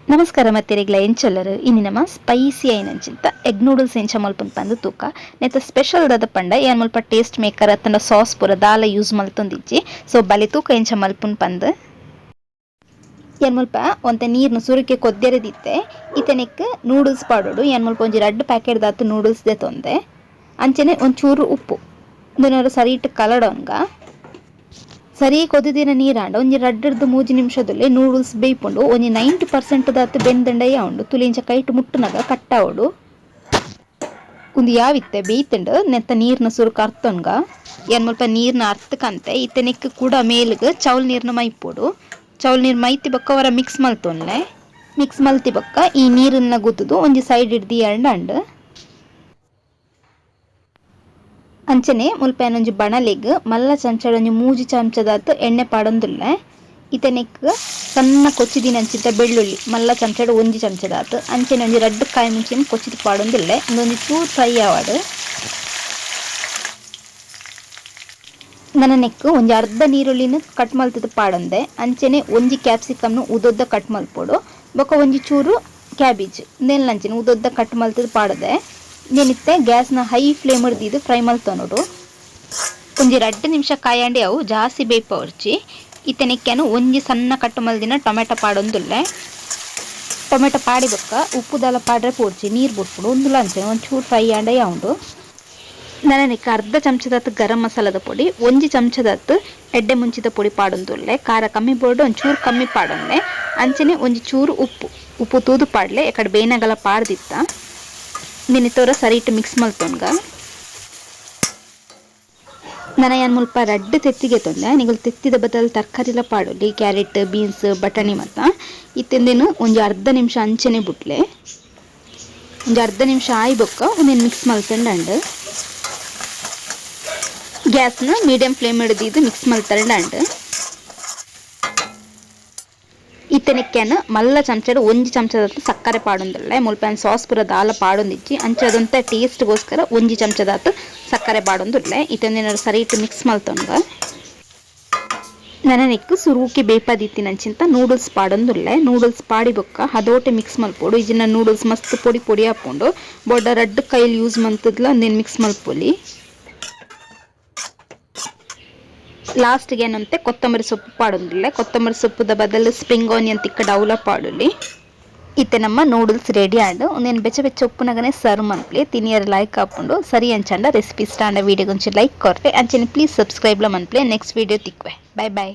ನಮಸ್ಕಾರ ಮತ್ತೆರೆಗ್ಲ ಎಂಚಲ್ಲರು ಇನ್ನು ನಮ್ಮ ಸ್ಪೈಸಿ ಐನಂಚಿಂತ ಎಗ್ ನೂಡಲ್ಸ್ ಎಂಚ ಮಲ್ಪುಂಡು ಪಂದು ತೂಕ ನೆತ್ತ ಸ್ಪೆಷಲ್ ದಾದ ಪಂಡ ಏನ್ ಮುಲ್ಪ ಟೇಸ್ಟ್ ಮೇಕರ್ ಅತ್ತಂಡ ಸಾಸ್ ಪೂರ ದಾಲ ಯೂಸ್ ಮಲ್ತೊಂದಿಜ್ಜಿ ಸೊ ಬಲೆ ತೂಕ ಎಂಚ ಮಲ್ಪುಂಡು ಪಂದು ಏನ್ ಮುಲ್ಪ ಒಂತೆ ನೀರ್ನ ಸುರುಕೆ ಕೊದ್ದೆರೆದಿತ್ತೆ ಇತನೆಕ್ ನೂಡಲ್ಸ್ ಪಾಡೋಡು ಏನ್ ಮುಲ್ಪ ಒಂಜಿ 2 ಪ್ಯಾಕೆಟ್ ದಾತು ನೂಡಲ್ಸ್ ದೆ ತೊಂದೆ ಅಂಚನೆ ಒಂಚೂರು ಉಪ್ಪು ಇದನ್ನ ಸರಿ ಇಟ್ಟು ಕಲಡೊಂಗ ಸರಿ ಕೊದ್ದಿನ ನೀರಾಂಡ ಒಂಜಿ 2-3 ನಿಮಿಷದಲ್ಲಿ ನೂಡಲ್ಸ್ ಬೇಯ್ಪುಂಡು ಒಂಜಿ 90% ದಾತು ಬೆಂದಂಡಯ್ಯ ಉಂಡು ತುಲಿಂಚ ಕೈಟ್ ಮುಟ್ಟುನಗ ಕಟ್ಟಾವಡು ಒಂದು ಯಾವಿತ್ತೆ ಬೇಯ್ತಂಡು ನೆತ್ತ ನೀರ್ನ ಸುರುಕು ಅರ್ತೊನ್ಗ ಏನ್ ಮುಲ್ಪ ನೀರ್ನ ಅರ್ತಕಂತೆ ಇತ್ತನೆಕ್ ಕೂಡ ಮೇಲ್ಗ್ ಚೌಲ್ ನೀರ್ನ ಮೈಪೋಡು ಚೌಲ್ ನೀರು ಮೈತಿ ಬೊಕ್ಕ ಅವರ ಮಿಕ್ಸ್ ಮಲ್ತೊನ್ಲೆ ಮಿಕ್ಸ್ ಮಲ್ತಿ ಬೊಕ್ಕ ಈ ನೀರನ್ನ ಗುದ್ದುದು ಒಂಜಿ ಸೈಡ್ ಹಿಡ್ದು ಅಂಡ್ ಅಂಚನೆ ಮುಲ್ಪೇನ ಒಂಜಿ ಬಣಲೆಗ್ ಮಲ್ಲ ಚಮಚಡ ಒಂಜಿ 3 ಚಮಚದಾತು ಎಣ್ಣೆ ಪಾಡೊಂದುಲ್ಲೆ ಇತನೆಕ್ ಸಣ್ಣ ಕೊಚ್ಚಿದಿನಂಚಿದ್ದ ಬೆಳ್ಳುಳ್ಳಿ ಮಲ್ಲ ಚಮಚಡ 1 ಚಮಚದಾತು ಅಂಚನೆ ಒಂಜಿ 2 ಕಾಯಿ ಮುಂಚಿನ ಕೊಚ್ಚಿದ ಪಾಡೊಂದುಲ್ಲೆ ಒಂದೊಂಜಿ ಚೂರು ಫ್ರೈ ಆವಾಡು ನನನೆಕ್ ಒಂಜಿ ಅರ್ಧ ನೀರುಳ್ಳಿನ ಕಟ್ ಮಲ್ತದ ಪಾಡೊಂದೆ ಅಂಚನೆ ಒಂಜಿ ಕ್ಯಾಪ್ಸಿಕಮ್ನು ಉದೊದ್ದ ಕಟ್ ಮಲ್ಪೊಡು ಬೊಕ ಒಂಜಿ ಚೂರು ಕ್ಯಾಬೇಜ್ ನೆಲ್ಲಂಚಿನ ಉದೊದ್ದ ಕಟ್ ಮಲ್ತದ ಪಾಡದೆ ನೆನಿತ್ತೆ ಗ್ಯಾಸ್ನ ಹೈ ಫ್ಲೇಮ್ ಹಿಡ್ದು ಫ್ರೈ ಮಲ್ತೊನೋಡು ಒಂಜಿ 2 ನಿಮಿಷ ಕಾಯಾಂಡಿ ಅವು ಜಾಸ್ತಿ ಬೇಯ್ಪವರ್ಚಿ ಇತ್ತನೆಕ್ಕೆನು ಒಂಜಿ ಸಣ್ಣ ಕಟ್ ಮಲ್ದಿನ ಟೊಮೆಟೊ ಪಾಡೊಂದುಲ್ಲೆ ಟೊಮೆಟೊ ಪಾಡಿ ಬೊಕ್ಕ ಉಪ್ಪು ದಾಲ ಪಾಡ್ರೆ ಪೋಡ್ಚಿ ನೀರು ಬಿಟ್ಬಿಡು ಒಂದು ಲಂಚನೆ ಒಂಚೂರು ಫ್ರೈ ಆಂಡ ಉಂಡು ನನನೆಕ್ ಅರ್ಧ ಚಮಚದಾತು ಗರಂ ಮಸಾಲದ ಪೊಡಿ 1 ಚಮಚದಾತು ಎಡ್ಡೆ ಮುಂಚಿದ ಪೊಡಿ ಪಾಡೊಂದುಲ್ಲೆ ಖಾರ ಕಮ್ಮಿ ಬೋರ್ಡು ಒಂಚೂರು ಕಮ್ಮಿ ಪಾಡೊಂದೆ ಅಂಚನೆ ಒಂಜಿ ಚೂರು ಉಪ್ಪು ತೂದು ಪಾಡ್ಲೆ ಎಕಡೆ ಬೇನಗಲ ಪಾಡ್ದಿತ್ತ ನೆನಿತೋರ ಸರಿ ಇಟ್ಟು ಮಿಕ್ಸ್ ಮಲ್ತೊನ್ಗ ನನ ಏನ್ ಮುಲ್ಪ ರಡ್ಡು ತೆತ್ತಿಗೆ ತೊಂದೆ ನಿಗಲು ತೆತ್ತಿದ ಬದಲು ತರಕಾರಿಲ ಪಾಡೊಲಿ ಕ್ಯಾರೆಟ್ ಬೀನ್ಸ್ ಬಟಾಣಿ ಮತ್ತ ಇತ್ತೆಂದೇನು ಒಂಜಿ ಅರ್ಧ ನಿಮಿಷ ಅಂಚನೆ ಬಿಟ್ಲೆ ಒಂಜಿ ಅರ್ಧ ನಿಮಿಷ ಆಯ್ ಬೊಕ್ಕ ಒಂದೇನು ಮಿಕ್ಸ್ ಮಲ್ತಂಡು ಗ್ಯಾಸ್ನ ಮೀಡಿಯಂ ಫ್ಲೇಮ್ ಹಿಡಿದು ಮಿಕ್ಸ್ ಮಲ್ತಂಡು ಇತ್ತನೆಕ್ಕೆನ ಮಲ್ಲ ಚಮಚಡು 1 ಚಮಚದತ್ತು ಸಕ್ಕರೆ ಪಾಡೊಂದುಲ್ಲೆ ಮುಲ್ಪೇನ ಸಾಸ್ ಪೂರ ದಾಲ ಪಾಡೊಂದಿಜ್ಜಿ ಅಂಚದಂತೆ ಟೇಸ್ಟ್ಗೋಸ್ಕರ 1 ಚಮಚದಾತು ಸಕ್ಕರೆ ಪಾಡೊಂದುಲ್ಲೆ ಇತ್ತೊಂದೇನಾರು ಸರಿ ಇಟ್ಟು ಮಿಕ್ಸ್ ಮಲ್ತೊಂಗ ನನನೆಕ್ಕು ಸುರುಕಿ ಬೇಯ್ಪದಿತ್ತಿನಂಚಿಂತ ನೂಡಲ್ಸ್ ಪಾಡೊಂದುಲ್ಲೆ ನೂಡಲ್ಸ್ ಪಾಡಿ ಬೊಕ್ಕ ಹದೋಟೆ ಮಿಕ್ಸ್ ಮಲ್ಪೊಡು ಇಜಿನ ನೂಡಲ್ಸ್ ಮಸ್ತ್ ಪೊಡಿ ಪೊಡಿ ಹಾಕೊಂಡು ಬೊಡ್ಡ 2 ಕೈಲಿ ಯೂಸ್ ಮಲ್ತದ್ಲ ಒಂದೇನು ಮಿಕ್ಸ್ ಮಲ್ಪೊಲಿ ಲಾಸ್ಟ್ಗೆ ಏನಂತೆ ಕೊತ್ತಂಬರಿ ಸೊಪ್ಪು ಪಾಡೊಂದಿಲ್ಲ ಕೊತ್ತಂಬರಿ ಸೊಪ್ಪುದ ಬದಲು ಸ್ಪ್ರಿಂಗ್ ಆನಿಯನ್ ತಿಕ್ಕ ಡೌಲ ಪಾಡೊಲಿ ಇತ್ತೆ ನಮ್ಮ ನೂಡಲ್ಸ್ ರೆಡಿ ಆಂಡ್ ಒಂದೇನು ಬೆಚ್ಚ ಬೆಚ್ಚ ಉಪ್ಪುನಗನೆ ಸರ್ವ್ ಮನ್ಪ್ಲಿ ತಿನಿಯರ್ ಲೈಕ್ ಹಾಕೊಂಡು ಸರಿ ಅಂಚಂಡ ರೆಸಿಪಿ ಸ್ಟಾಂಡ ವೀಡಿಯೋ ಗೊಂಚಿ ಲೈಕ್ ಕೊರ್ರೆ ಅಂಚನೆ ಪ್ಲೀಸ್ ಸಬ್ಸ್ಕ್ರೈಬ್ಲ ಮನ್ಪ್ಲಿ ನೆಕ್ಸ್ಟ್ ವೀಡಿಯೋ ತಿಕ್ವೆ ಬೈ ಬೈ.